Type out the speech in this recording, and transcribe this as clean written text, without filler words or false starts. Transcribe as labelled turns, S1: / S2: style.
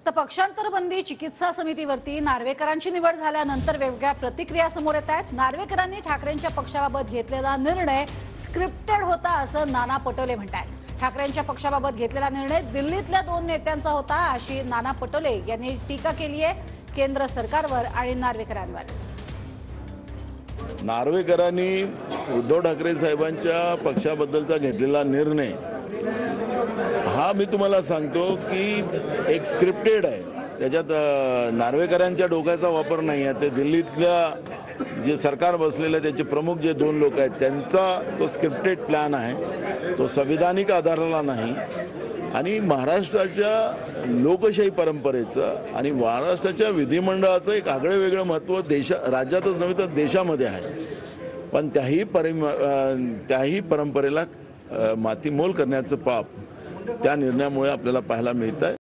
S1: तर पक्षांतर बंदी चिकित्सा समितीवरती नार्वेकरांची निवड झाल्यानंतर वेगवेगळ्या प्रतिक्रिया समोर येत आहेत। नार्वेकरांनी ठाकरेंच्या पक्षाबाबत घेतलेला निर्णय स्क्रिप्टेड होता असं नाना पटोले म्हणतात। ठाकरेंच्या पक्षाबाबत घेतलेला निर्णय दिल्लीतल्या 2 नेत्यांचा होता अशी नाना पटोले यांनी टीका केली आहे केंद्र सरकारवर आणि नार्वेकरांवर।
S2: नार्वेकरांनी उद्धव ठाकरे साहेबांच्या पक्षाबद्दलचा घेतलेला निर्णय हा मी तुम्हाला सांगतो की एक स्क्रिप्टेड आहे। त्याच्यात नार्वेकरांच्या डोक्याचा वापर नाही आहे। ते दिल्लीतल्या जे सरकार बसलेले त्याचे प्रमुख जे 2 लोक आहेत त्यांचा तो स्क्रिप्टेड प्लॅन आहे। तो संविधानिक आधाराला नाही आणि महाराष्ट्राच्या लोकशाही परंपरेचं आणि महाराष्ट्राच्या विधिमंडळाचं एक आगळं वेगळं महत्त्व राज्यातच नव्हे तर देशामध्ये आहे। पण त्याही परंपरेला मातीमोल करण्याचं पाप त्या निर्णयामुळे आपल्याला पाहायला मिळतं आहे।